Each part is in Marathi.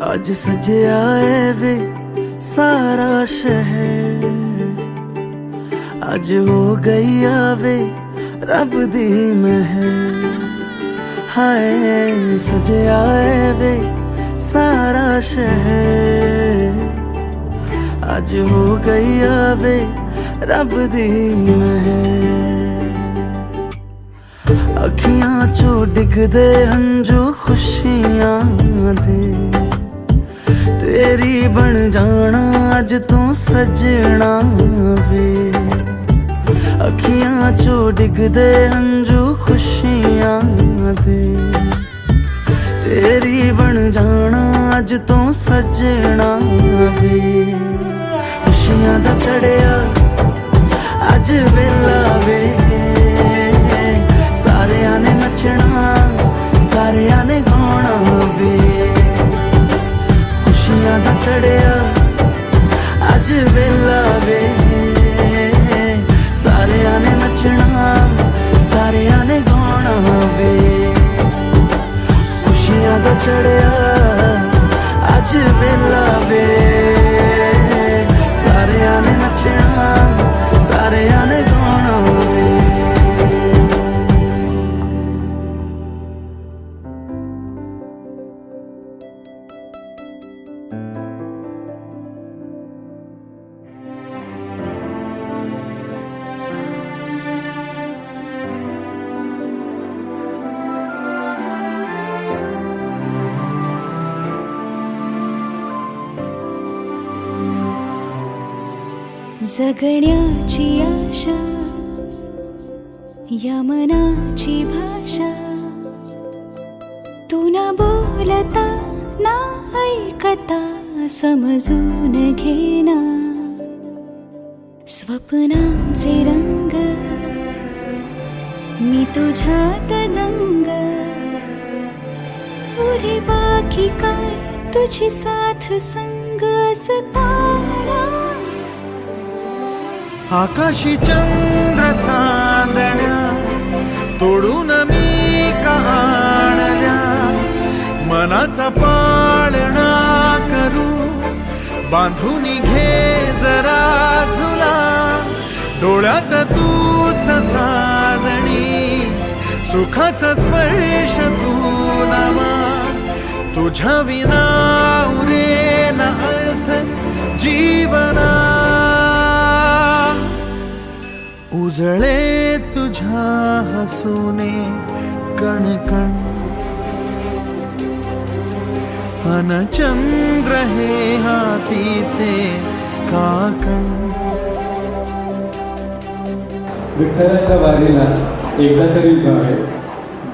आज सजया है वे सारा शहर, आज हो गई आवे रब दी महर। हाय सजया है वे सारा शहर, आज हो गई आवे रब दी महर। अखियां चो डिगदे हंजू खुशियां दे, तेरी बन जाना अज तू सजना वे। अखियां चो डिगदे हंजू खुशियां दे, तेरी बन जाना अज तू सजना वे। खुशियां दा चढ़िया अज वेला वे, सारियां ने नचना सारियां ने गाना वे। खुशियां दा चढ़िया अज वेला वे, सारियां ने नचना सारियां ने गाना वे। खुशियां दा चढ़िया अज वेला वे, सारियां ने नचना सारियां ने गाना वे। जगण्याची आशा या मनाची भाषा, तू न बोलता ना ऐकता समजून घेना। स्वप्नांचे रंग मी तुझ्यात दंग, पुरे बाकी काय तुझी साथ संग असताना। आकाशी चंद्र चांदण्या तोडून मी का आणल्या, मनाचा पाळणा करू बांधून घे जरा झुला। डोळ्यात तूच साजणी सुखाचा स्पर्श तू नामा, तुझ्या विना उरेना अर्थ जीवना। उजळे तुझ्या हसूने कणकण, अन चंद्र हे हातीचे काकण। विठ्ठलाच्या वारीला एकदा तरी जावे,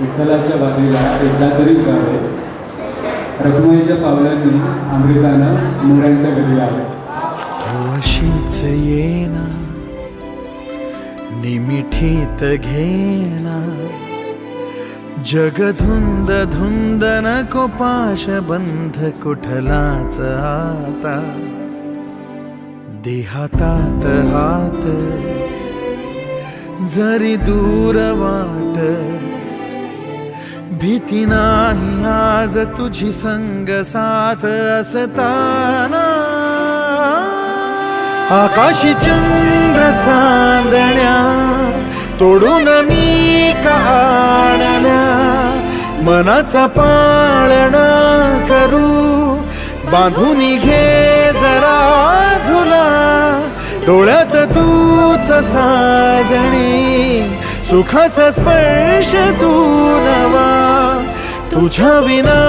विठ्ठलाच्या वारीला एकदा तरी जावे। रखुमाईच्या पावलांनी अमृतानं मोऱ्यांच्या घरी आले। अशीच येना निमिठीत घेणा, जग धुंद धुंद नको पाश बंध कुठलाच आता। देहातात हात जरी दूर वाट, भीती नाही आज तुझी संग साथ असताना। आकाशी चंद्र चांदण्या तोडून मी का आणल्या, मनाचा पाळणा करू बांधून घे जरा झुला। डोळ्यात तूच साजणी सुखाचा स्पर्श तू नवा, तुझ्या विना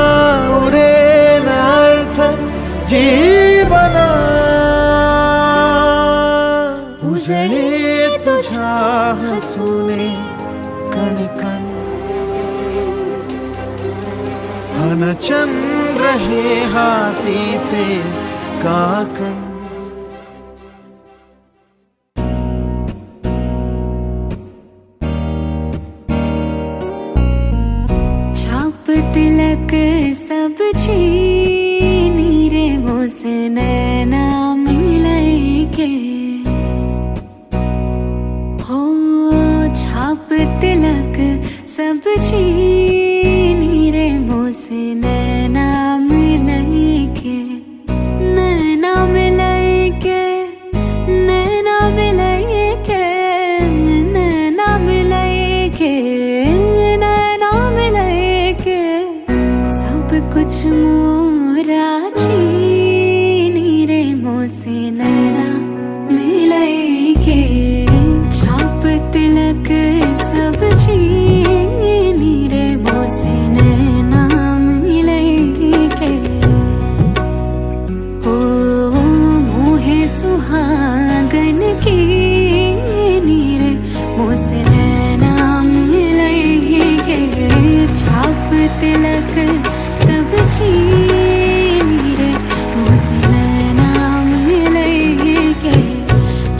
उरेना अर्थ जीवना। उजळे तुझ्या हसूने कणकण, अन चंद्र हे हातीचे काकण। छाप तिलक सब छीनी रे मोसे नैना मिलई के। हो छाप तिलक सब छीनी रे मोसे नैना मिलई के नैना मिले के सब कुछ मोरा छीनी रे मोसे नैना मिले के छाप तिलक सब छीनी रे मोसे नैना मिले के ओ मोहे सुहागन की नीरे मोसे नैना मिले के छाप तिलक सब छीनी रे मोसे नैना मिले के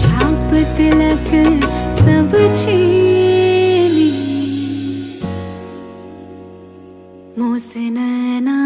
छाप तिलक सब छीनी मोसे नैना